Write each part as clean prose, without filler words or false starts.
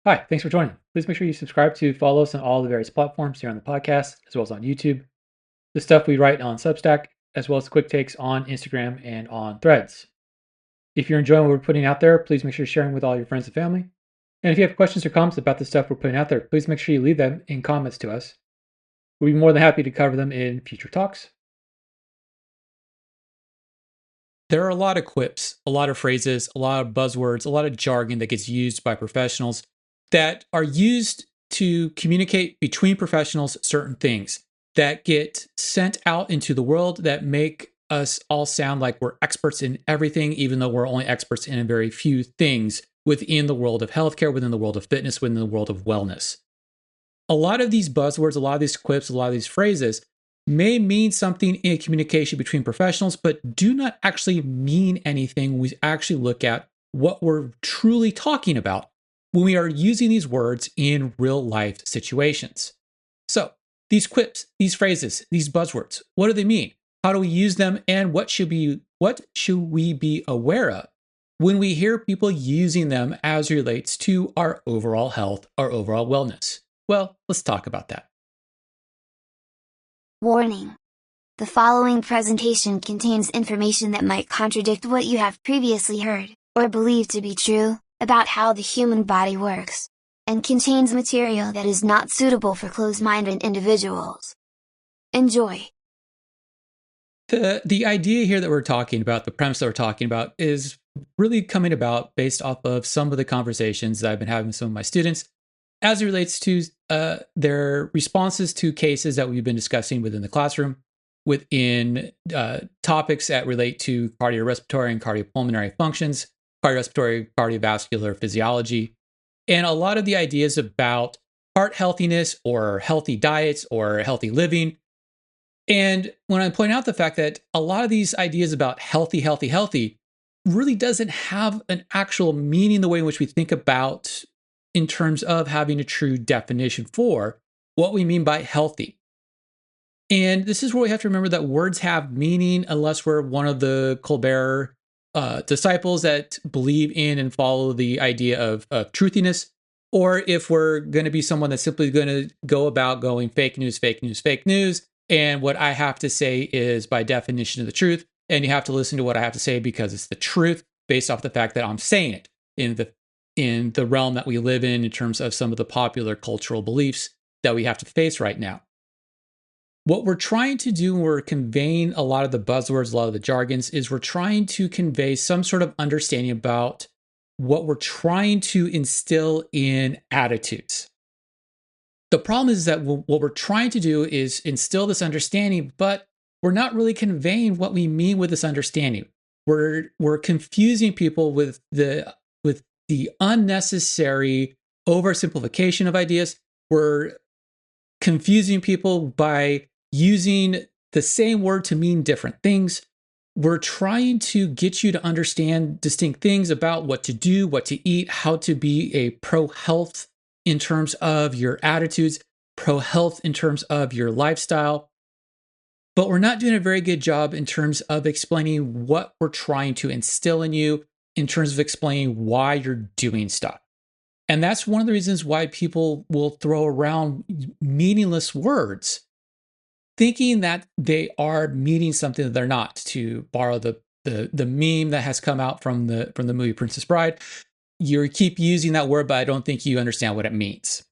Hi, thanks for joining. Please make sure you subscribe to follow us on all the various platforms here on the podcast, as well as on YouTube. The stuff we write on Substack, as well as quick takes on Instagram and on Threads. If you're enjoying what we're putting out there, please make sure you're sharing with all your friends and family. And if you have questions or comments about the stuff we're putting out there, please make sure you leave them in comments to us. We'd be more than happy to cover them in future talks. There are a lot of quips, a lot of phrases, a lot of buzzwords, a lot of jargon that gets used by professionals that are used to communicate between professionals certain things that get sent out into the world that make us all sound like we're experts in everything, even though we're only experts in a very few things within the world of healthcare, within the world of fitness, within the world of wellness. A lot of these buzzwords, a lot of these quips, a lot of these phrases may mean something in communication between professionals, but do not actually mean anything when we actually look at what we're truly talking about when we are using these words in real life situations. So, these quips, these phrases, these buzzwords, what do they mean? How do we use them, and what should we be aware of when we hear people using them as it relates to our overall health, our overall wellness? Well, let's talk about that. Warning. The following presentation contains information that might contradict what you have previously heard, or believed to be true, about how the human body works, and contains material that is not suitable for closed-minded individuals. Enjoy. The idea here that we're talking about, the premise that we're talking about, is really coming about based off of some of the conversations that I've been having with some of my students as it relates to their responses to cases that we've been discussing within the classroom, within topics that relate to cardiorespiratory and cardiopulmonary functions, cardiorespiratory, cardiovascular physiology, and a lot of the ideas about heart healthiness or healthy diets or healthy living. And when I point out the fact that a lot of these ideas about healthy really doesn't have an actual meaning the way in which we think about in terms of having a true definition for what we mean by healthy. And this is where we have to remember that words have meaning unless we're one of the Colbert disciples that believe in and follow the idea of truthiness, or if we're going to be someone that's simply going to go about going fake news, fake news, fake news. And what I have to say is by definition of the truth. And you have to listen to what I have to say because it's the truth based off the fact that I'm saying it in the realm that we live in terms of some of the popular cultural beliefs that we have to face right now. What we're trying to do when we're conveying a lot of the buzzwords, a lot of the jargons, is we're trying to convey some sort of understanding about what we're trying to instill in attitudes. The problem is that what we're trying to do is instill this understanding, but we're not really conveying what we mean with this understanding. We're confusing people with the unnecessary oversimplification of ideas. We're confusing people by using the same word to mean different things. We're trying to get you to understand distinct things about what to do, what to eat, how to be a pro health in terms of your attitudes, pro health in terms of your lifestyle. But we're not doing a very good job in terms of explaining what we're trying to instill in you, in terms of explaining why you're doing stuff. And that's one of the reasons why people will throw around meaningless words, thinking that they are meaning something that they're not. To borrow the meme that has come out from the movie Princess Bride, you keep using that word, but I don't think you understand what it means.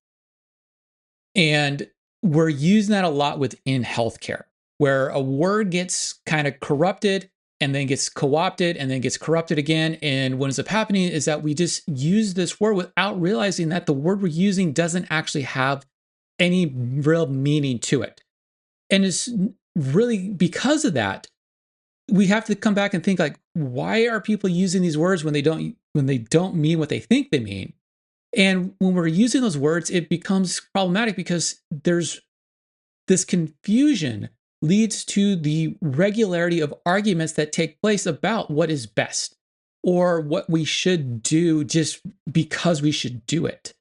And we're using that a lot within healthcare, where a word gets kind of corrupted and then gets co-opted and then gets corrupted again. And what ends up happening is that we just use this word without realizing that the word we're using doesn't actually have any real meaning to it. And it's really because of that, we have to come back and think like, why are people using these words when they don't mean what they think they mean? And when we're using those words, it becomes problematic because there's this confusion leads to the regularity of arguments that take place about what is best or what we should do just because we should do it.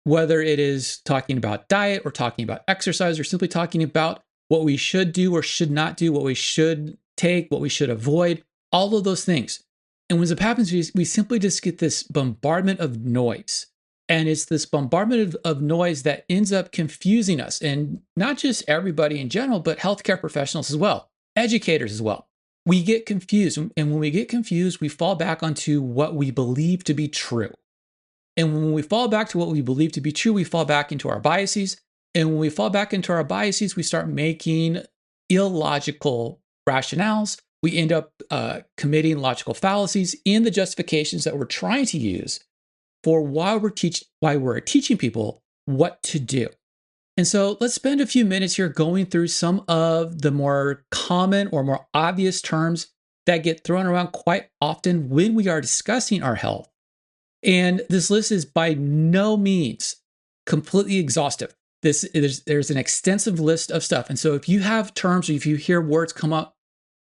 Whether it is talking about diet or talking about exercise or simply talking about what we should do or should not do, what we should take, what we should avoid, all of those things. And when it happens, we simply just get this bombardment of noise And it's this bombardment of noise that ends up confusing us, and not just everybody in general, but healthcare professionals as well, educators as well. We get confused. And when we get confused, we fall back onto what we believe to be true. And when we fall back to what we believe to be true, we fall back into our biases. And when we fall back into our biases, we start making illogical rationales. We end up committing logical fallacies in the justifications that we're trying to use for why we're teaching people what to do. And so let's spend a few minutes here going through some of the more common or more obvious terms that get thrown around quite often when we are discussing our health. And this list is by no means completely exhaustive. There's an extensive list of stuff. And so if you have terms or if you hear words come up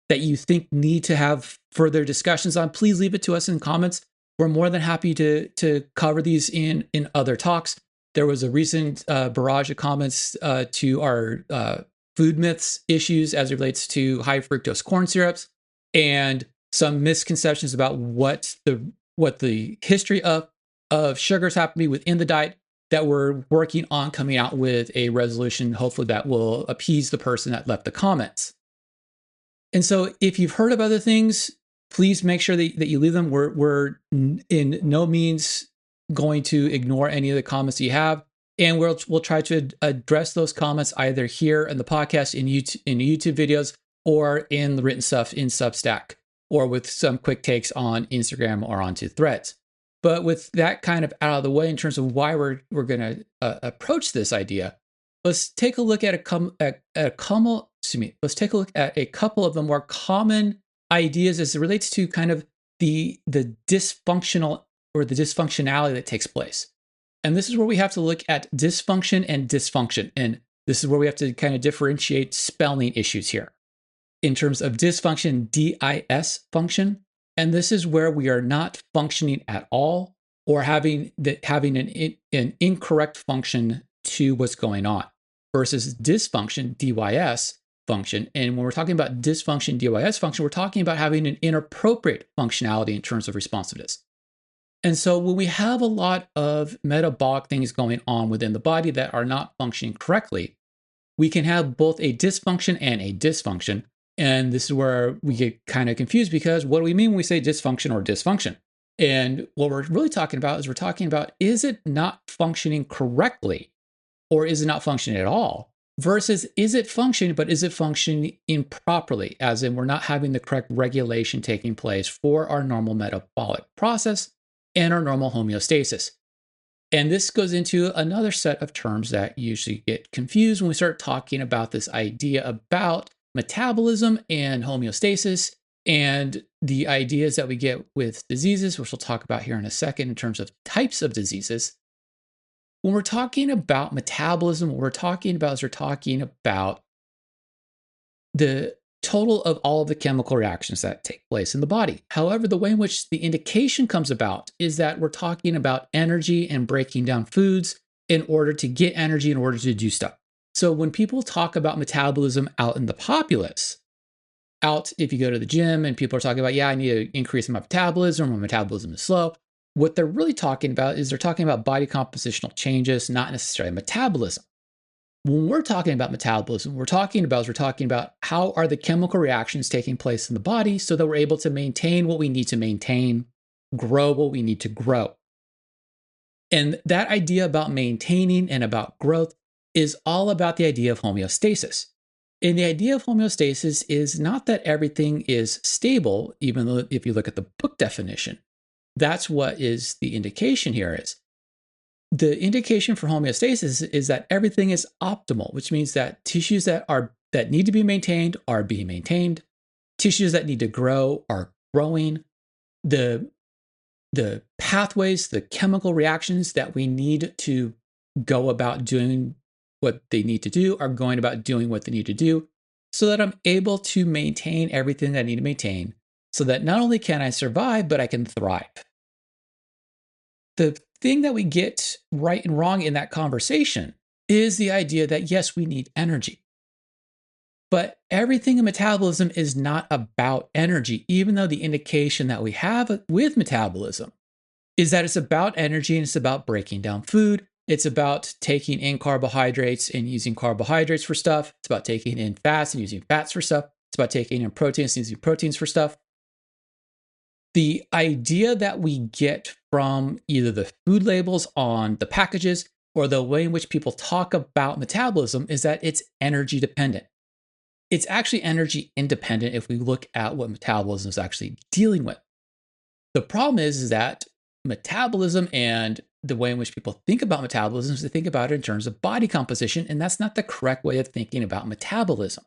that you think need to have further discussions on, please leave it to us in comments. We're more than happy to cover these in other talks. There was a recent barrage of comments to our food myths issues as it relates to high fructose corn syrups, and some misconceptions about what the history of sugars happen to be within the diet, that we're working on coming out with a resolution, hopefully that will appease the person that left the comments. And so if you've heard of other things, please make sure that you leave them. We're in no means going to ignore any of the comments you have. And we'll try to address those comments either here in the podcast, in YouTube videos, or in the written stuff in Substack, or with some quick takes on Instagram or onto Threads. But with that kind of out of the way in terms of why we're going to approach this idea, let's take a look at let's take a look at a couple of the more common ideas as it relates to kind of the dysfunctional or the dysfunctionality that takes place. And this is where we have to look at dysfunction and dysfunction. And this is where we have to kind of differentiate spelling issues here. In terms of dysfunction, D-I-S function. And this is where we are not functioning at all, or having an incorrect function to what's going on, versus dysfunction, D-Y-S function. And when we're talking about dysfunction, D-Y-S function, we're talking about having an inappropriate functionality in terms of responsiveness. And so when we have a lot of metabolic things going on within the body that are not functioning correctly, we can have both a dysfunction and a dysfunction. And this is where we get kind of confused, because what do we mean when we say dysfunction or dysfunction? And what we're really talking about is it not functioning correctly, or is it not functioning at all? Versus, is it functioning, but is it functioning improperly? As in, we're not having the correct regulation taking place for our normal metabolic process and our normal homeostasis. And this goes into another set of terms that usually get confused when we start talking about this idea about metabolism and homeostasis, and the ideas that we get with diseases, which we'll talk about here in a second in terms of types of diseases. When we're talking about metabolism, what we're talking about the total of all of the chemical reactions that take place in the body. However, the way in which the indication comes about is that we're talking about energy and breaking down foods in order to get energy, in order to do stuff. So when people talk about metabolism out in the populace, if you go to the gym and people are talking about, I need to increase my metabolism is slow. What they're really talking about is they're talking about body compositional changes, not necessarily metabolism. When we're talking about metabolism, we're talking about how are the chemical reactions taking place in the body so that we're able to maintain what we need to maintain, grow what we need to grow. And that idea about maintaining and about growth is all about the idea of homeostasis. And the idea of homeostasis is not that everything is stable, even though if you look at the book definition, that's what is the indication here is. The indication for homeostasis is that everything is optimal, which means that tissues that need to be maintained are being maintained. Tissues that need to grow are growing. The pathways, the chemical reactions that we need to go about doing what they need to do are going about doing what they need to do, so that I'm able to maintain everything that I need to maintain, so that not only can I survive, but I can thrive. The thing that we get right and wrong in that conversation is the idea that, yes, we need energy. But everything in metabolism is not about energy, even though the indication that we have with metabolism is that it's about energy and it's about breaking down food. It's about taking in carbohydrates and using carbohydrates for stuff. It's about taking in fats and using fats for stuff. It's about taking in proteins and using proteins for stuff. The idea that we get from either the food labels on the packages or the way in which people talk about metabolism is that it's energy dependent. It's actually energy independent if we look at what metabolism is actually dealing with. The problem is that metabolism and the way in which people think about metabolism is to think about it in terms of body composition, and that's not the correct way of thinking about metabolism.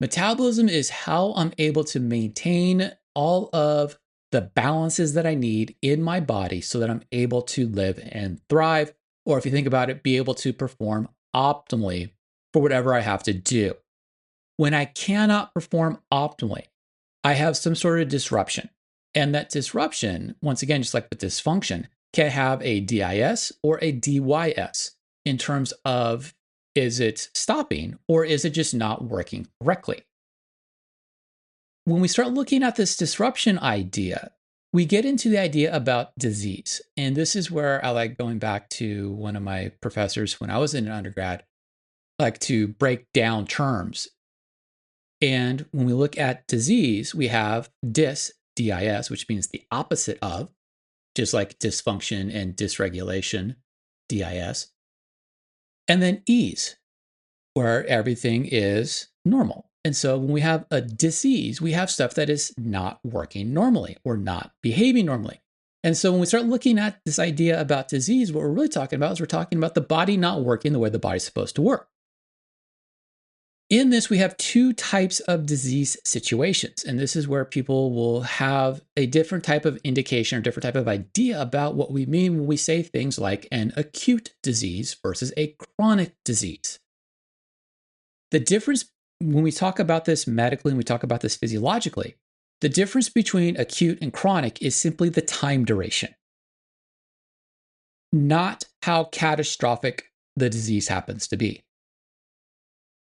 Metabolism is how I'm able to maintain all of the balances that I need in my body so that I'm able to live and thrive, or if you think about it, be able to perform optimally for whatever I have to do. When I cannot perform optimally, I have some sort of disruption. And that disruption, once again, just like the dysfunction, can have a DIS or a DYS in terms of, is it stopping or is it just not working correctly? When we start looking at this disruption idea, we get into the idea about disease. And this is where I like going back to one of my professors when I was in an undergrad, like to break down terms. And when we look at disease, we have DIS, which means the opposite of, just like dysfunction and dysregulation, DIS. And then ease, where everything is normal. And so when we have a disease, we have stuff that is not working normally or not behaving normally. And so when we start looking at this idea about disease, what we're really talking about is we're talking about the body not working the way the body's supposed to work. In this, we have two types of disease situations. And this is where people will have a different type of indication or different type of idea about what we mean when we say things like an acute disease versus a chronic disease. The difference when we talk about this medically and we talk about this physiologically, the difference between acute and chronic is simply the time duration, not how catastrophic the disease happens to be.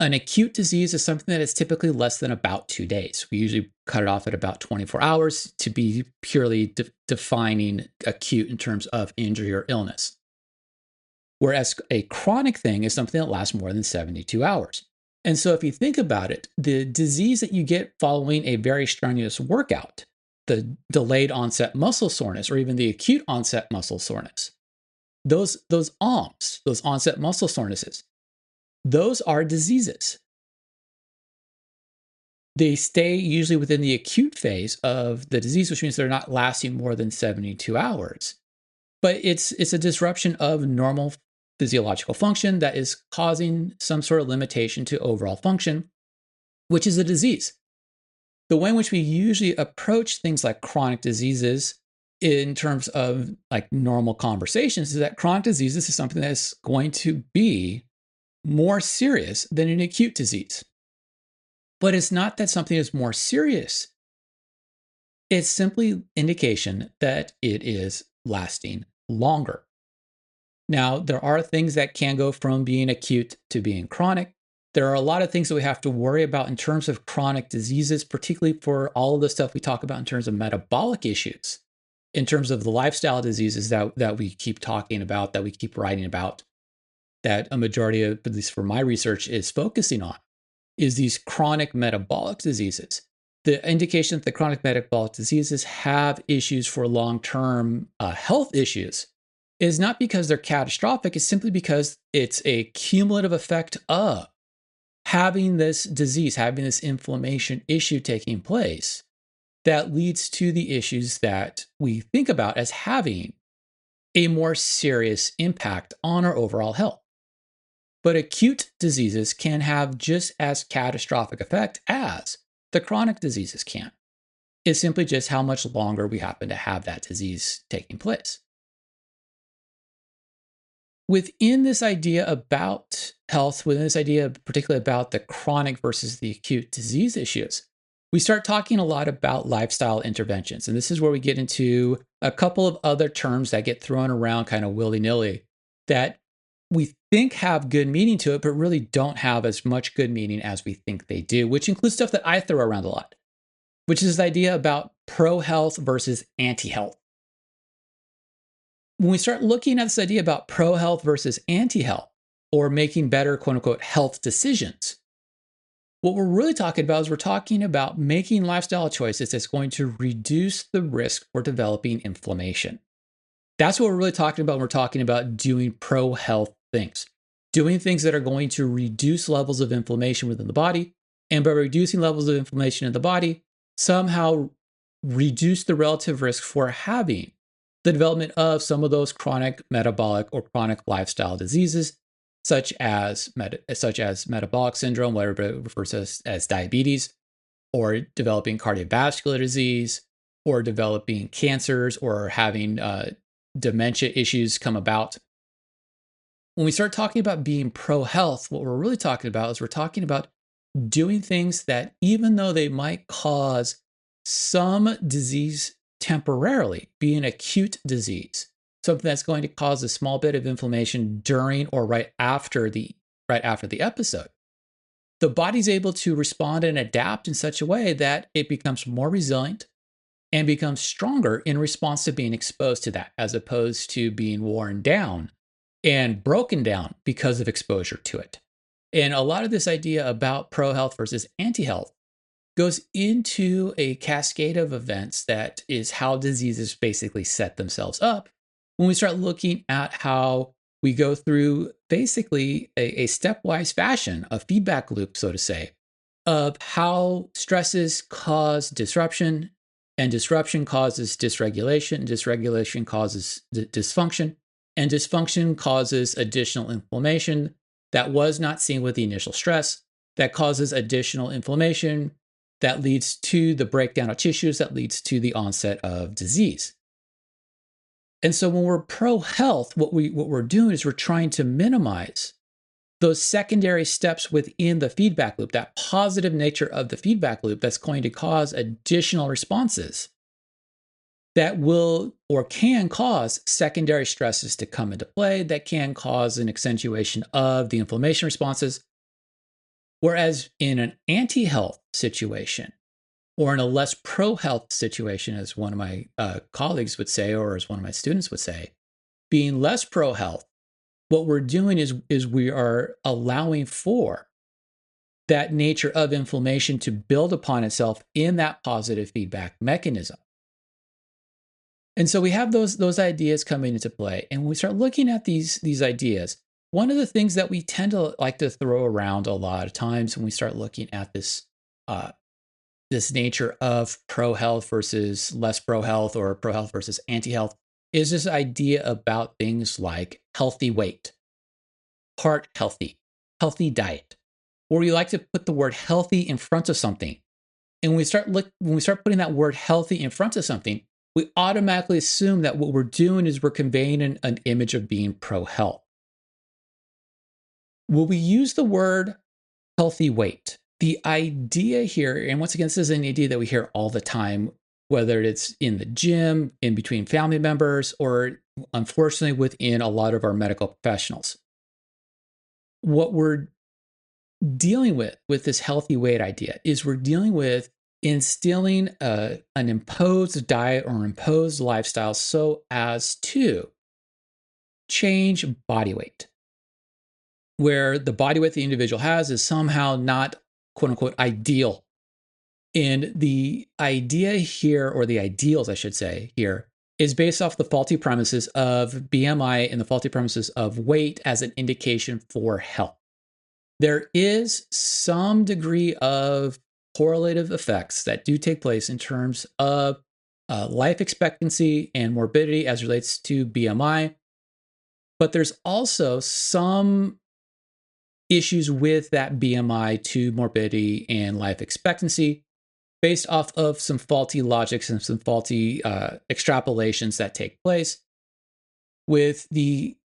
An acute disease is something that is typically less than about 2 days. We usually cut it off at about 24 hours to be purely defining acute in terms of injury or illness. Whereas a chronic thing is something that lasts more than 72 hours. And so if you think about it, the disease that you get following a very strenuous workout, the delayed onset muscle soreness, or even the acute onset muscle soreness, those OMS, those onset muscle sorenesses, those are diseases. They stay usually within the acute phase of the disease, which means they're not lasting more than 72 hours. But it's a disruption of normal physiological function that is causing some sort of limitation to overall function, which is a disease. The way in which we usually approach things like chronic diseases in terms of like normal conversations is that chronic diseases is something that's going to be more serious than an acute disease. But it's not that something is more serious. It's simply indication that it is lasting longer. Now, there are things that can go from being acute to being chronic. There are a lot of things that we have to worry about in terms of chronic diseases, particularly for all of the stuff we talk about in terms of metabolic issues, in terms of the lifestyle diseases that we keep talking about, that we keep writing about, that a majority of, at least for my research, is focusing on, is these chronic metabolic diseases. The indication that the chronic metabolic diseases have issues for long-term health issues is not because they're catastrophic, it's simply because it's a cumulative effect of having this disease, having this inflammation issue taking place that leads to the issues that we think about as having a more serious impact on our overall health. But acute diseases can have just as catastrophic effect as the chronic diseases can. It's simply just how much longer we happen to have that disease taking place. Within this idea about health, within this idea particularly about the chronic versus the acute disease issues, we start talking a lot about lifestyle interventions. And this is where we get into a couple of other terms that get thrown around kind of willy-nilly that we think have good meaning to it, but really don't have as much good meaning as we think they do, which includes stuff that I throw around a lot, which is this idea about pro-health versus anti-health. when we start looking at this idea about pro health versus anti health, or making better quote unquote health decisions, what we're really talking about is we're talking about making lifestyle choices that's going to reduce the risk for developing inflammation. That's what we're really talking about when we're talking about doing pro health things. Doing things that are going to reduce levels of inflammation within the body, and by reducing levels of inflammation in the body, somehow reduce the relative risk for having the development of some of those chronic metabolic or chronic lifestyle diseases, such as metabolic syndrome, what everybody refers to as diabetes, or developing cardiovascular disease, or developing cancers, or having dementia issues come about. When we start talking about being pro health, what we're really talking about is we're talking about doing things that, even though they might cause some disease temporarily, be an acute disease, something that's going to cause a small bit of inflammation during or right after the episode, the body's able to respond and adapt in such a way that it becomes more resilient and becomes stronger in response to being exposed to that, as opposed to being worn down and broken down because of exposure to it. And a lot of this idea about pro health versus anti health goes into a cascade of events that is how diseases basically set themselves up when we start looking at how we go through basically a stepwise fashion, a feedback loop, so to say, of how stresses cause disruption, and disruption causes dysregulation, and dysregulation causes dysfunction, and dysfunction causes additional inflammation that was not seen with the initial stress, that causes additional inflammation, that leads to the breakdown of tissues, that leads to the onset of disease. And so when we're pro health, what we're doing is we're trying to minimize those secondary steps within the feedback loop, that positive nature of the feedback loop that's going to cause additional responses that will or can cause secondary stresses to come into play, that can cause an accentuation of the inflammation responses. Whereas in an anti-health situation, or in a less pro-health situation, as one of my colleagues would say, or as one of my students would say, being less pro-health, what we're doing is we are allowing for that nature of inflammation to build upon itself in that positive feedback mechanism. And so we have those ideas coming into play. And when we start looking at these ideas, one of the things that we tend to like to throw around a lot of times when we start looking at this nature of pro-health versus less pro-health, or pro-health versus anti-health, is this idea about things like healthy weight, heart healthy, healthy diet, where we like to put the word healthy in front of something. And when we start putting that word healthy in front of something, we automatically assume that what we're doing is we're conveying an image of being pro-health. When we use the word healthy weight, the idea here, and once again, this is an idea that we hear all the time, whether it's in the gym, in between family members, or unfortunately within a lot of our medical professionals. What we're dealing with this healthy weight idea is we're dealing with instilling an imposed diet or imposed lifestyle so as to change body weight, where the body weight the individual has is somehow not quote unquote ideal. And the idea here, or the ideals, I should say here, is based off the faulty premises of BMI and the faulty premises of weight as an indication for health. There is some degree of correlative effects that do take place in terms of life expectancy and morbidity as relates to BMI, but there's also some issues with that BMI to morbidity and life expectancy based off of some faulty logics and some faulty extrapolations that take place, with the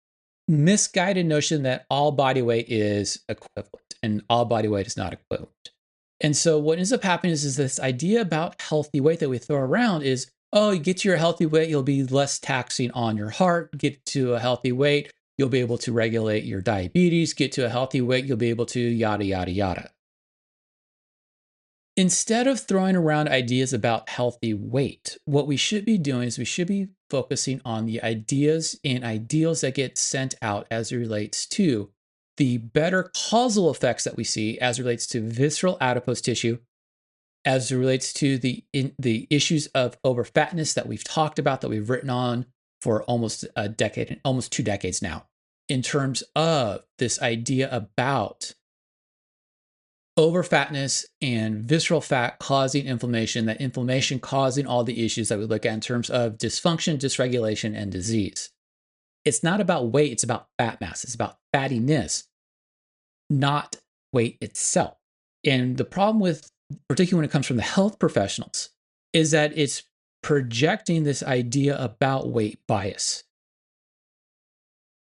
misguided notion that all body weight is equivalent and all body weight is not equivalent. And so what ends up happening is this idea about healthy weight that we throw around is, oh, you get to your healthy weight, you'll be less taxing on your heart. Get to a healthy weight, you'll be able to regulate your diabetes. Get to a healthy weight, you'll be able to yada, yada, yada. Instead of throwing around ideas about healthy weight, what we should be doing is we should be focusing on the ideas and ideals that get sent out as it relates to the better causal effects that we see as it relates to visceral adipose tissue, as it relates to the issues of overfatness that we've talked about, that we've written on for almost a decade, almost 2 decades now, in terms of this idea about overfatness and visceral fat causing inflammation, that inflammation causing all the issues that we look at in terms of dysfunction, dysregulation, and disease. It's not about weight, it's about fat mass. It's about fattiness, not weight itself. And the problem with, particularly when it comes from the health professionals, is that it's projecting this idea about weight bias.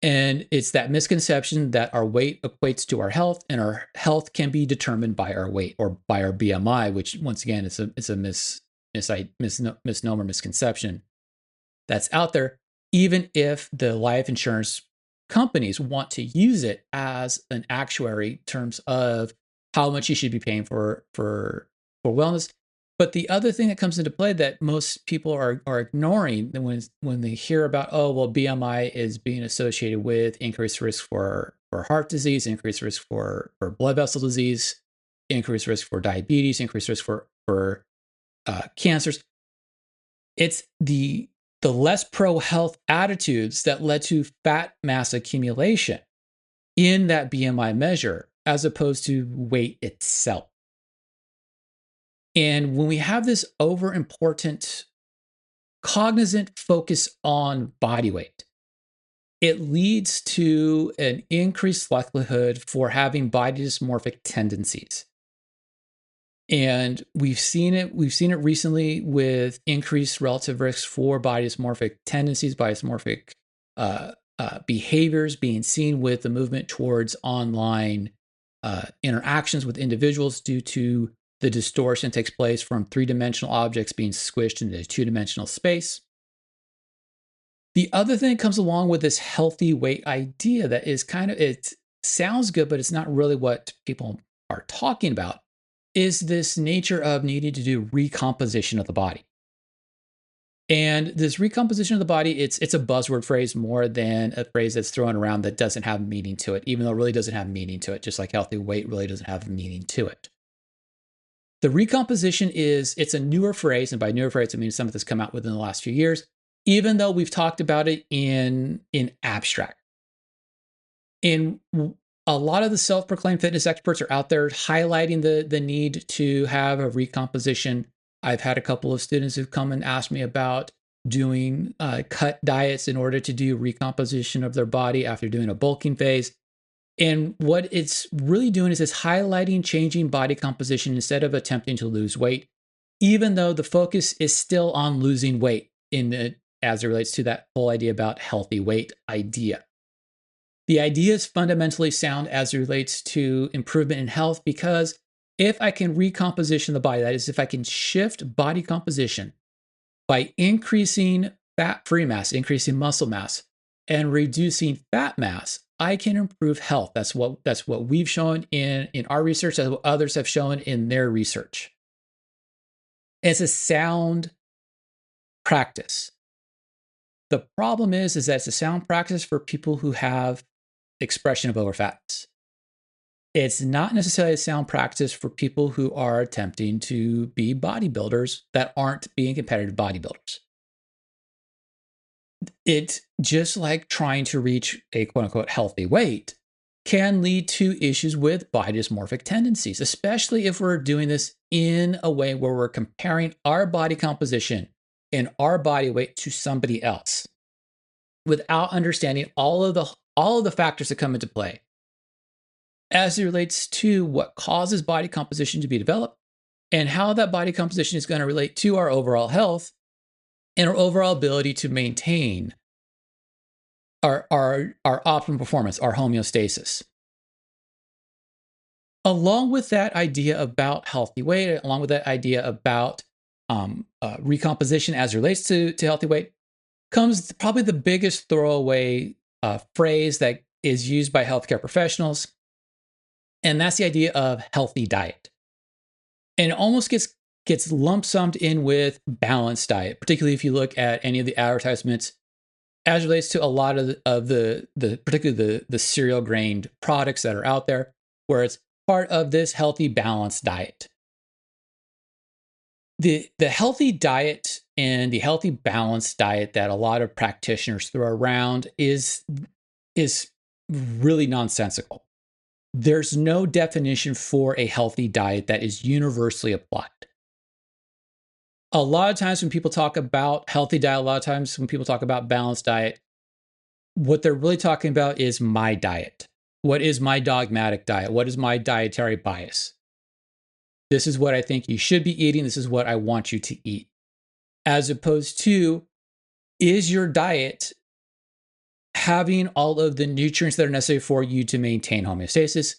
And it's that misconception that our weight equates to our health, and our health can be determined by our weight or by our BMI, which once again is a misnomer, misconception that's out there. Even if the life insurance companies want to use it as an actuary in terms of how much you should be paying for wellness. But the other thing that comes into play that most people are ignoring when they hear about, oh, well, BMI is being associated with increased risk for heart disease, increased risk for blood vessel disease, increased risk for diabetes, increased risk for cancers. It's the less pro-health attitudes that led to fat mass accumulation in that BMI measure, as opposed to weight itself. And when we have this over-important cognizant focus on body weight, it leads to an increased likelihood for having body dysmorphic tendencies. And we've seen it recently with increased relative risks for body dysmorphic tendencies, body dysmorphic behaviors being seen with the movement towards online interactions with individuals due to the distortion that takes place from 3-dimensional objects being squished into 2-dimensional space. The other thing that comes along with this healthy weight idea that is it sounds good, but it's not really what people are talking about, is this nature of needing to do recomposition of the body. And this recomposition of the body, it's a buzzword phrase more than a phrase that's thrown around that doesn't have meaning to it, even though it really doesn't have meaning to it, just like healthy weight really doesn't have meaning to it. The recomposition it's a newer phrase, and by newer phrase, I mean something that's come out within the last few years, even though we've talked about it in abstract. And a lot of the self-proclaimed fitness experts are out there highlighting the need to have a recomposition. I've had a couple of students who've come and asked me about doing cut diets in order to do recomposition of their body after doing a bulking phase. And what it's really doing is it's highlighting changing body composition instead of attempting to lose weight, even though the focus is still on losing weight as it relates to that whole idea about healthy weight idea. The idea is fundamentally sound as it relates to improvement in health, because if I can recomposition the body, that is, if I can shift body composition by increasing fat-free mass, increasing muscle mass, and reducing fat mass, I can improve health. That's what we've shown in our research, that's what others have shown in their research. It's a sound practice. The problem is that it's a sound practice for people who have expression of overfatness. It's not necessarily a sound practice for people who are attempting to be bodybuilders that aren't being competitive bodybuilders. It's just like trying to reach a quote unquote healthy weight can lead to issues with body dysmorphic tendencies, especially if we're doing this in a way where we're comparing our body composition and our body weight to somebody else without understanding all of the factors that come into play as it relates to what causes body composition to be developed and how that body composition is going to relate to our overall health and our overall ability to maintain our optimal performance, our homeostasis. Along with that idea about healthy weight, along with that idea about recomposition as it relates to healthy weight, comes probably the biggest throwaway phrase that is used by healthcare professionals, and that's the idea of healthy diet. And it almost gets gets lump summed in with balanced diet, particularly if you look at any of the advertisements as relates to a lot of particularly the cereal grained products that are out there, where it's part of this healthy balanced diet. The healthy diet and the healthy balanced diet that a lot of practitioners throw around is really nonsensical. There's no definition for a healthy diet that is universally applied. A lot of times when people talk about healthy diet, a lot of times when people talk about balanced diet, what they're really talking about is my diet. What is my dogmatic diet? What is my dietary bias? This is what I think you should be eating. This is what I want you to eat. As opposed to, is your diet having all of the nutrients that are necessary for you to maintain homeostasis?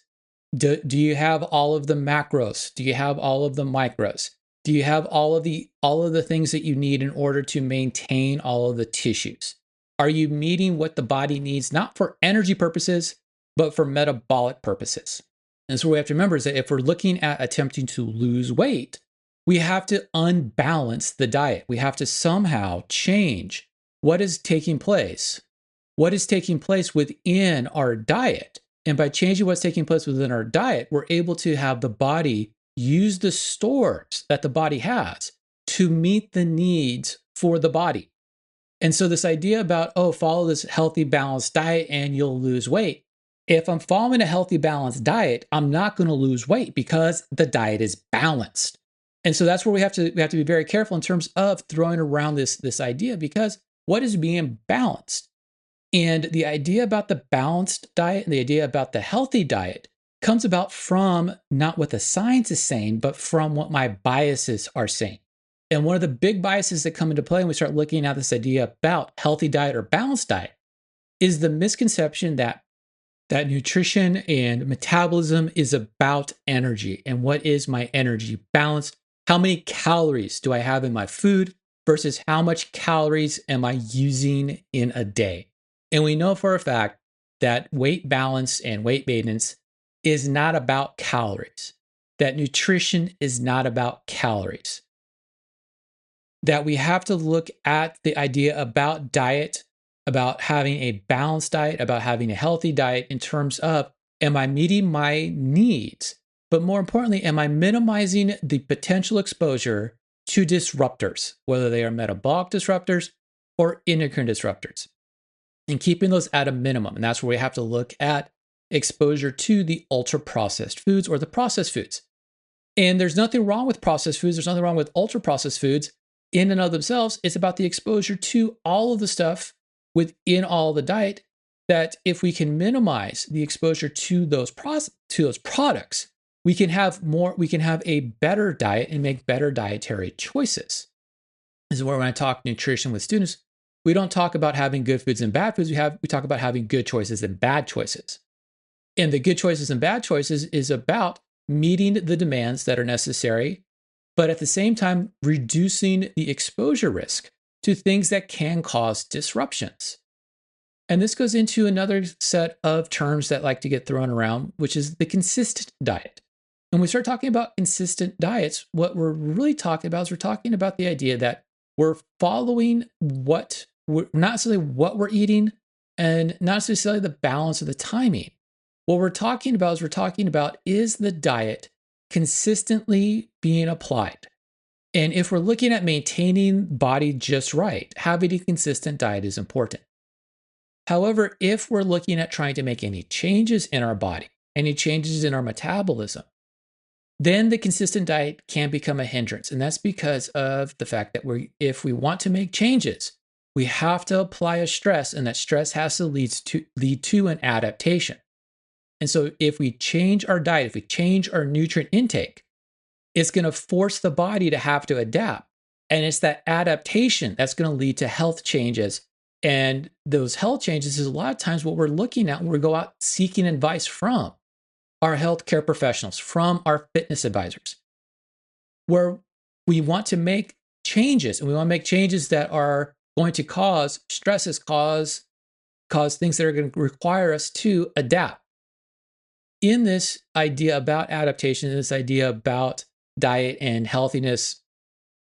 Do you have all of the macros? Do you have all of the micros? Do you have all of the things that you need in order to maintain all of the tissues? Are you meeting what the body needs, not for energy purposes, but for metabolic purposes? And so what we have to remember is that if we're looking at attempting to lose weight, we have to unbalance the diet. We have to somehow change what is taking place. What is taking place within our diet. And by changing what's taking place within our diet, we're able to have the body use the stores that the body has to meet the needs for the body. And so this idea about, follow this healthy, balanced diet and you'll lose weight. If I'm following a healthy, balanced diet, I'm not going to lose weight because the diet is balanced. And so that's where we have to be very careful in terms of throwing around this idea, because what is being balanced? And the idea about the balanced diet and the idea about the healthy diet comes about from not what the science is saying, but from what my biases are saying. And one of the big biases that come into play when we start looking at this idea about healthy diet or balanced diet is the misconception that nutrition and metabolism is about energy. And what is my energy balance? How many calories do I have in my food versus how much calories am I using in a day? And we know for a fact that weight balance and weight maintenance is not about calories, that nutrition is not about calories, that we have to look at the idea about diet, about having a balanced diet, about having a healthy diet in terms of, am I meeting my needs? But more importantly, am I minimizing the potential exposure to disruptors, whether they are metabolic disruptors or endocrine disruptors, and keeping those at a minimum? And that's where we have to look at exposure to the ultra-processed foods or the processed foods. And there's nothing wrong with processed foods. There's nothing wrong with ultra-processed foods in and of themselves. It's about the exposure to all of the stuff within all the diet, that if we can minimize the exposure to those products, we can have a better diet and make better dietary choices. This is where when I talk nutrition with students, we don't talk about having good foods and bad foods. We talk about having good choices and bad choices. And the good choices and bad choices is about meeting the demands that are necessary, but at the same time, reducing the exposure risk to things that can cause disruptions. And this goes into another set of terms that like to get thrown around, which is the consistent diet. And when we start talking about consistent diets, what we're really talking about is we're talking about the idea that we're following not necessarily what we're eating and not necessarily the balance of the timing. What we're talking about is the diet consistently being applied. And if we're looking at maintaining body just right, having a consistent diet is important. However, if we're looking at trying to make any changes in our body, any changes in our metabolism, then the consistent diet can become a hindrance. And that's because of the fact that if we want to make changes, we have to apply a stress, and that stress has to lead to an adaptation. And so if we change our diet, if we change our nutrient intake, it's going to force the body to have to adapt. And it's that adaptation that's going to lead to health changes. And those health changes is a lot of times what we're looking at when we go out seeking advice from our healthcare professionals, from our fitness advisors, where we want to make changes, and we want to make changes that are going to cause stresses, cause things that are going to require us to adapt. In this idea about adaptation, this idea about diet and healthiness,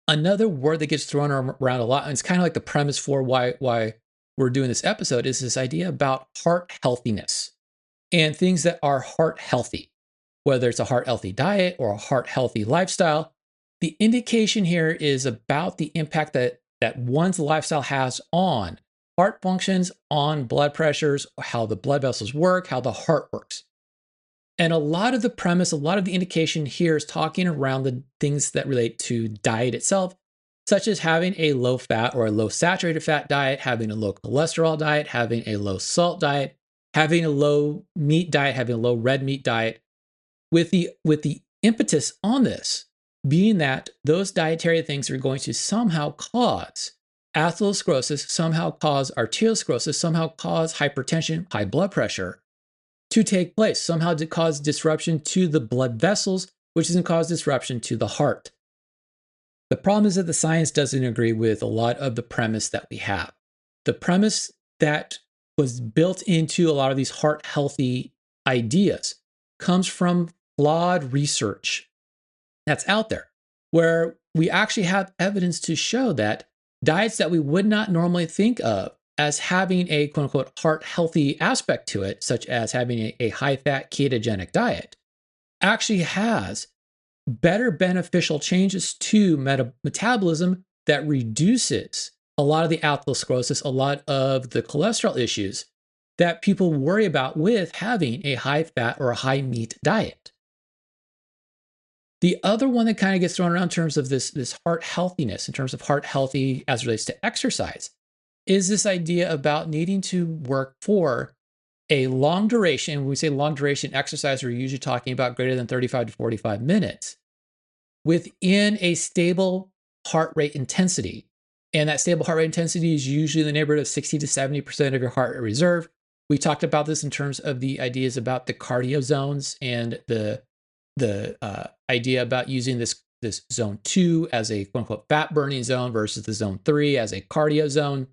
another word that gets thrown around a lot, and it's kind of like the premise for why we're doing this episode, is this idea about heart healthiness and things that are heart healthy, whether it's a heart healthy diet or a heart healthy lifestyle. The indication here is about the impact that one's lifestyle has on heart functions, on blood pressures, how the blood vessels work, how the heart works. And a lot of the premise, a lot of the indication here is talking around the things that relate to diet itself, such as having a low fat or a low saturated fat diet, having a low cholesterol diet, having a low salt diet, having a low meat diet, having a low red meat diet, with the impetus on this being that those dietary things are going to somehow cause atherosclerosis, somehow cause arteriosclerosis, somehow cause hypertension, high blood pressure to take place, somehow to cause disruption to the blood vessels, which is going to cause disruption to the heart. The problem is that the science doesn't agree with a lot of the premise that we have. The premise that was built into a lot of these heart healthy ideas comes from flawed research that's out there, where we actually have evidence to show that diets that we would not normally think of as having a quote unquote heart healthy aspect to it, such as having a high fat ketogenic diet, actually has better beneficial changes to metabolism that reduces a lot of the atherosclerosis, a lot of the cholesterol issues that people worry about with having a high fat or a high meat diet. The other one that kind of gets thrown around in terms of this heart healthiness, in terms of heart healthy as it relates to exercise, is this idea about needing to work for a long duration. When we say long duration exercise, we're usually talking about greater than 35 to 45 minutes within a stable heart rate intensity. And that stable heart rate intensity is usually in the neighborhood of 60 to 70% of your heart rate reserve. We talked about this in terms of the ideas about the cardio zones and the idea about using this zone 2 as a quote unquote fat burning zone versus the zone 3 as a cardio zone.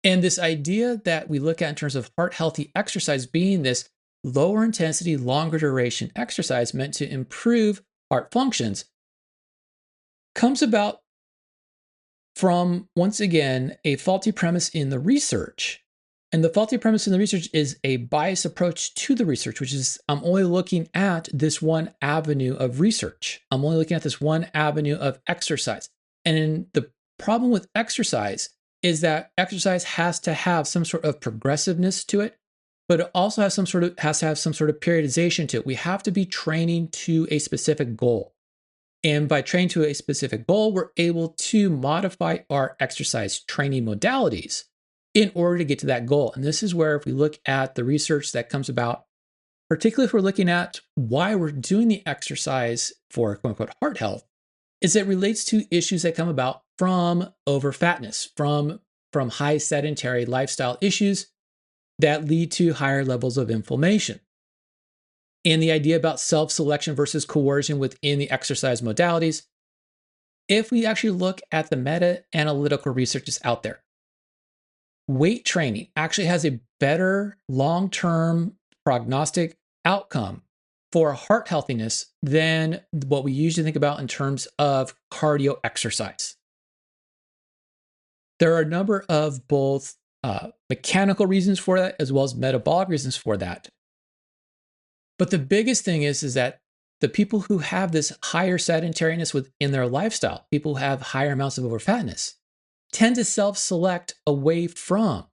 And this idea that we look at in terms of heart healthy exercise being this lower intensity, longer duration exercise meant to improve heart functions comes about from, once again, a faulty premise in the research. And the faulty premise in the research is a biased approach to the research, which is I'm only looking at this one avenue of research. I'm only looking at this one avenue of exercise. And the problem with exercise is that exercise has to have some sort of progressiveness to it, but it also has to have some sort of periodization to it. We have to be training to a specific goal. And by training to a specific goal, we're able to modify our exercise training modalities in order to get to that goal. And this is where, if we look at the research that comes about, particularly if we're looking at why we're doing the exercise for quote unquote heart health, is it relates to issues that come about from overfatness, from high sedentary lifestyle issues that lead to higher levels of inflammation. And the idea about self-selection versus coercion within the exercise modalities, if we actually look at the meta-analytical research that's out there, weight training actually has a better long-term prognostic outcome for heart healthiness than what we usually think about in terms of cardio exercise. There are a number of both mechanical reasons for that as well as metabolic reasons for that. But the biggest thing is that the people who have this higher sedentariness within their lifestyle, people who have higher amounts of overfatness, tend to self-select away from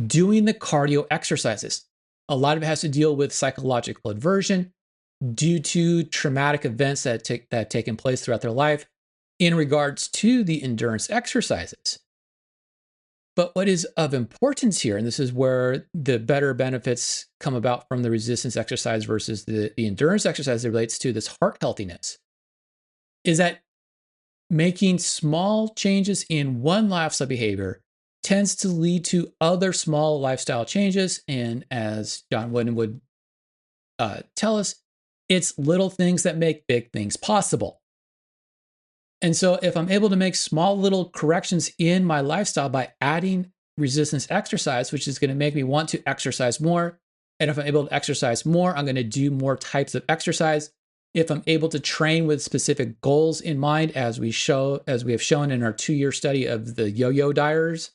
doing the cardio exercises. A lot of it has to deal with psychological aversion due to traumatic events that have taken place throughout their life in regards to the endurance exercises. But what is of importance here, and this is where the better benefits come about from the resistance exercise versus the endurance exercise that relates to this heart healthiness, is that making small changes in one lifestyle behavior tends to lead to other small lifestyle changes. And as John Wooden would tell us, it's little things that make big things possible. And so if I'm able to make small little corrections in my lifestyle by adding resistance exercise, which is going to make me want to exercise more, and if I'm able to exercise more, I'm going to do more types of exercise, if I'm able to train with specific goals in mind, as we have shown in our 2-year study of the yo-yo dieters,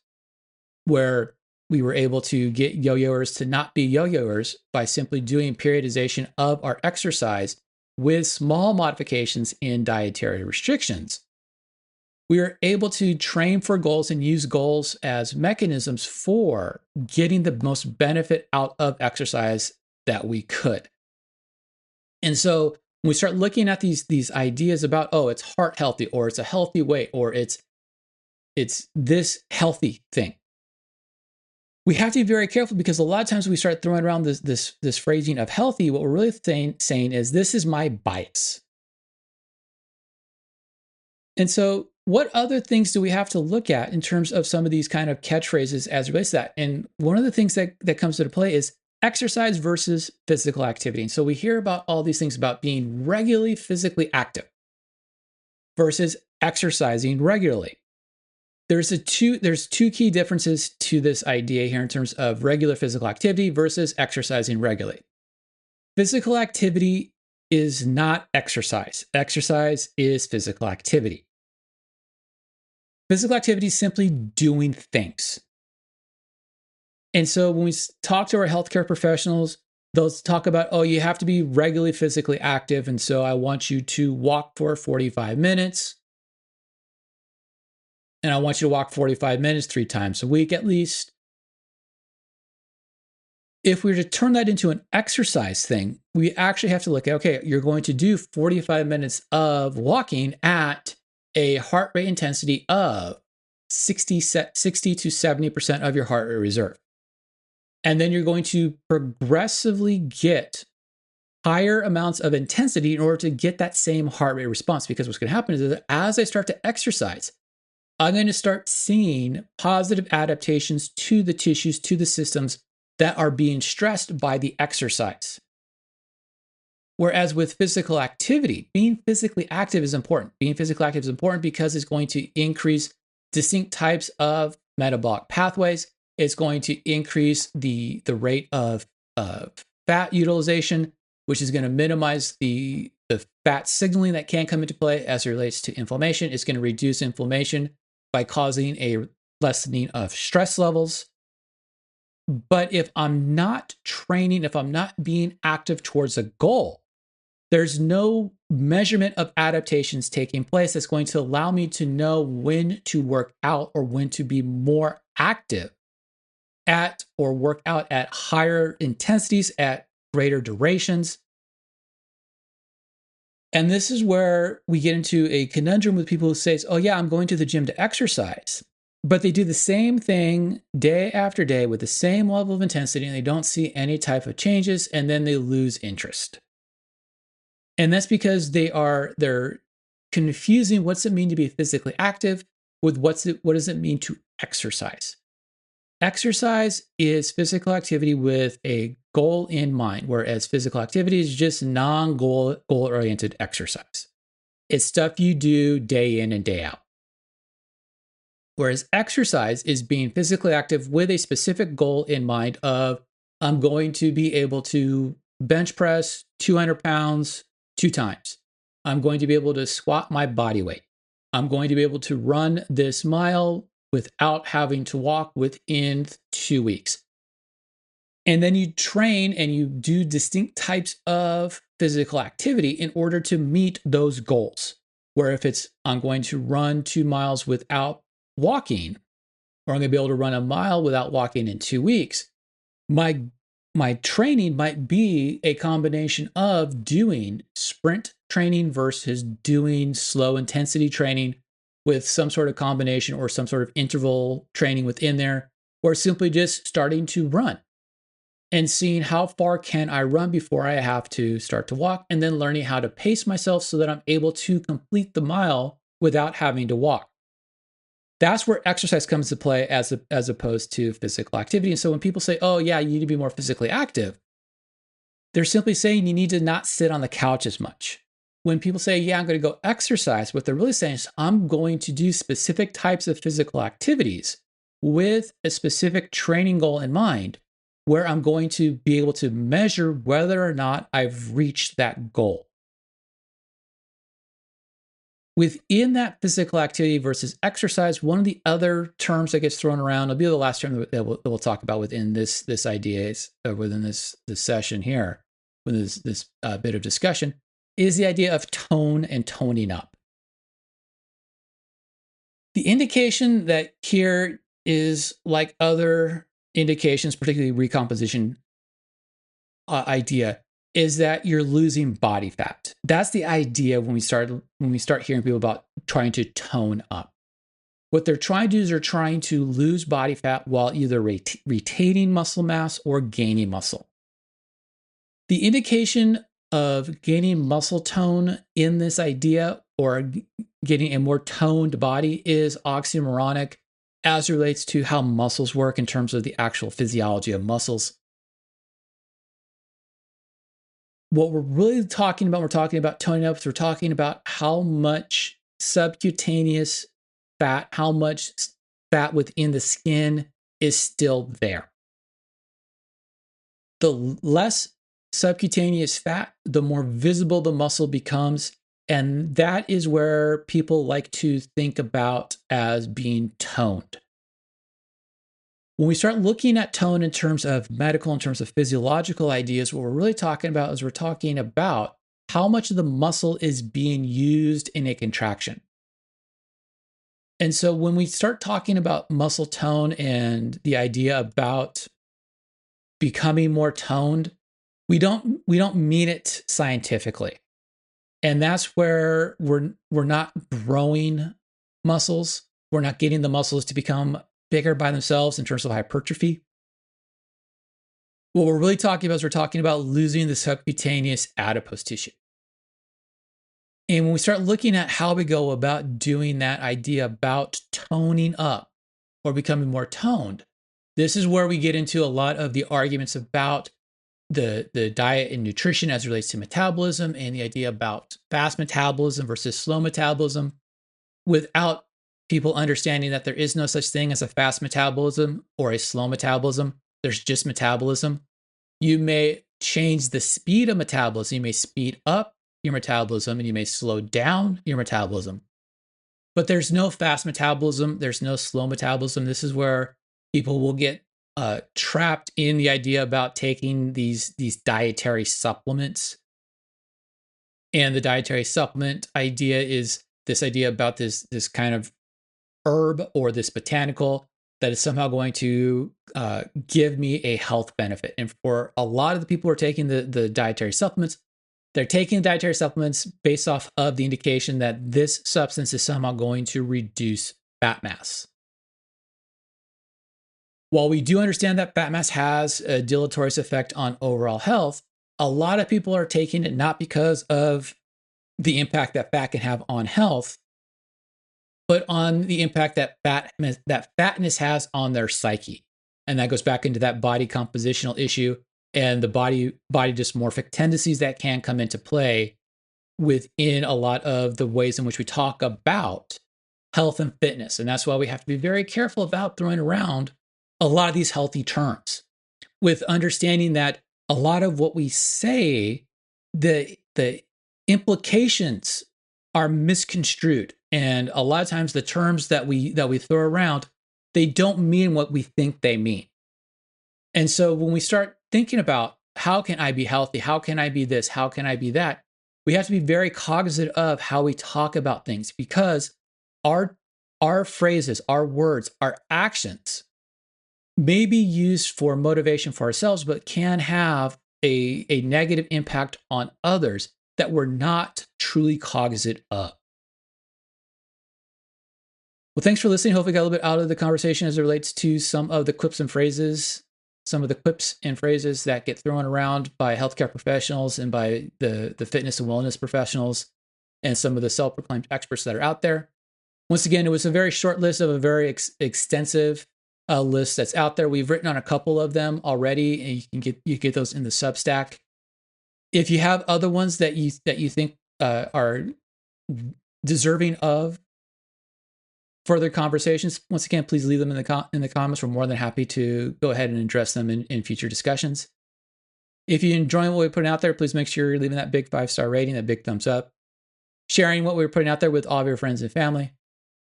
where we were able to get yo-yoers to not be yo-yoers by simply doing periodization of our exercise with small modifications in dietary restrictions. We are able to train for goals and use goals as mechanisms for getting the most benefit out of exercise that we could. And so when we start looking at these ideas about, oh, it's heart healthy, or it's a healthy weight, or it's this healthy thing, we have to be very careful, because a lot of times we start throwing around this phrasing of healthy. What we're really saying is, this is my bias. And so what other things do we have to look at in terms of some of these kind of catchphrases as it relates to that? And one of the things that comes into play is exercise versus physical activity. And so we hear about all these things about being regularly physically active versus exercising regularly. There's two key differences to this idea here in terms of regular physical activity versus exercising regularly. Physical activity is not exercise. Exercise is physical activity. Physical activity is simply doing things. And so when we talk to our healthcare professionals, they'll talk about, oh, you have to be regularly physically active. And so I want you to walk for 45 minutes. And I want you to walk 45 minutes 3 times a week at least. If we were to turn that into an exercise thing, we actually have to look at, okay, you're going to do 45 minutes of walking at a heart rate intensity of 60 to 70% of your heart rate reserve. And then you're going to progressively get higher amounts of intensity in order to get that same heart rate response. Because what's going to happen is that as I start to exercise, I'm going to start seeing positive adaptations to the tissues, to the systems that are being stressed by the exercise. Whereas with physical activity, being physically active is important. Being physically active is important because it's going to increase distinct types of metabolic pathways. It's going to increase the rate of fat utilization, which is going to minimize the fat signaling that can come into play as it relates to inflammation. It's going to reduce inflammation by causing a lessening of stress levels. But if I'm not training, if I'm not being active towards a goal, there's no measurement of adaptations taking place that's going to allow me to know when to work out or when to be more active at or work out at higher intensities, at greater durations. And this is where we get into a conundrum with people who say, oh yeah, I'm going to the gym to exercise. But they do the same thing day after day with the same level of intensity, and they don't see any type of changes, and then they lose interest. And that's because they're confusing what's it mean to be physically active with what does it mean to exercise. Exercise is physical activity with a goal in mind, whereas physical activity is just non-goal oriented exercise. It's stuff you do day in and day out. Whereas exercise is being physically active with a specific goal in mind of, I'm going to be able to bench press 200 pounds 2 times. I'm going to be able to squat my body weight. I'm going to be able to run this mile without having to walk within 2 weeks. And then you train and you do distinct types of physical activity in order to meet those goals. Where if it's, I'm going to run 2 miles without walking, or I'm going to be able to run a mile without walking in 2 weeks, my training might be a combination of doing sprint training versus doing slow intensity training with some sort of combination or some sort of interval training within there, or simply just starting to run and seeing how far can I run before I have to start to walk, and then learning how to pace myself so that I'm able to complete the mile without having to walk. That's where exercise comes to play as opposed to physical activity. And so when people say, oh yeah, you need to be more physically active, they're simply saying you need to not sit on the couch as much. When people say, yeah, I'm going to go exercise, what they're really saying is, I'm going to do specific types of physical activities with a specific training goal in mind, where I'm going to be able to measure whether or not I've reached that goal. Within that physical activity versus exercise, one of the other terms that gets thrown around, will be the last term that we'll talk about within this ideas, within this session here, within this bit of discussion, is the idea of tone and toning up. The indication that here is like other indications, particularly recomposition idea, is that you're losing body fat. That's the idea when we start hearing people about trying to tone up. What they're trying to do is they're trying to lose body fat while either retaining muscle mass or gaining muscle. The indication of gaining muscle tone in this idea, or getting a more toned body, is oxymoronic as it relates to how muscles work in terms of the actual physiology of muscles. What we're really talking about, we're talking about toning up, we're talking about how much subcutaneous fat, how much fat within the skin is still there. The less subcutaneous fat, the more visible the muscle becomes. And that is where people like to think about as being toned. When we start looking at tone in terms of medical, in terms of physiological ideas, what we're really talking about is we're talking about how much of the muscle is being used in a contraction. And so when we start talking about muscle tone and the idea about becoming more toned, we don't mean it scientifically. And that's where we're not growing muscles. We're not getting the muscles to become bigger by themselves in terms of hypertrophy. What we're really talking about is we're talking about losing the subcutaneous adipose tissue. And when we start looking at how we go about doing that idea about toning up or becoming more toned, this is where we get into a lot of the arguments about the diet and nutrition as it relates to metabolism, and the idea about fast metabolism versus slow metabolism, without people understanding that there is no such thing as a fast metabolism or a slow metabolism. There's just metabolism. You may change the speed of metabolism. You may speed up your metabolism and you may slow down your metabolism. But there's no fast metabolism. There's no slow metabolism. This is where people will get trapped in the idea about taking these dietary supplements. And the dietary supplement idea is this idea about this kind of herb or this botanical that is somehow going to give me a health benefit. And for a lot of the people who are taking the dietary supplements, they're taking the dietary supplements based off of the indication that this substance is somehow going to reduce fat mass. While we do understand that fat mass has a deleterious effect on overall health, a lot of people are taking it not because of the impact that fat can have on health, but on the impact that fatness has on their psyche. And that goes back into that body compositional issue and the body dysmorphic tendencies that can come into play within a lot of the ways in which we talk about health and fitness. And that's why we have to be very careful about throwing around a lot of these healthy terms, with understanding that a lot of what we say, the implications are misconstrued. And a lot of times the terms that we throw around, they don't mean what we think they mean. And so when we start thinking about how can I be healthy? How can I be this? How can I be that? We have to be very cognizant of how we talk about things, because our phrases, our words, our actions may be used for motivation for ourselves, but can have a negative impact on others that we're not truly cognizant of. Well, thanks for listening. Hopefully, got a little bit out of the conversation as it relates to some of the quips and phrases, that get thrown around by healthcare professionals and by the fitness and wellness professionals and some of the self-proclaimed experts that are out there. Once again, it was a very short list of a very extensive list that's out there. We've written on a couple of them already, and you get those in the Substack. If you have other ones that you think are deserving of further conversations, once again, please leave them in the comments. We're more than happy to go ahead and address them in future discussions. If you're enjoying what we put out there, please make sure you're leaving that big 5-star rating, that big thumbs up. sharing what we're putting out there with all of your friends and family,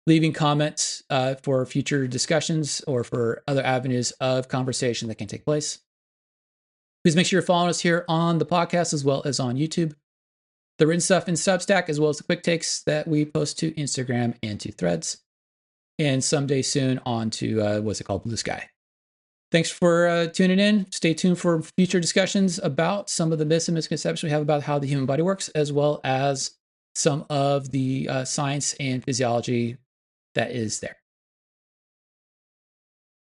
leaving comments for future discussions or for other avenues of conversation that can take place. Please make sure you're following us here on the podcast as well as on YouTube. The written stuff in Substack, as well as the quick takes that we post to Instagram and to Threads. And someday soon on to, what's it called, Blue Sky. Thanks for tuning in. Stay tuned for future discussions about some of the myths and misconceptions we have about how the human body works, as well as some of the science and physiology that is there.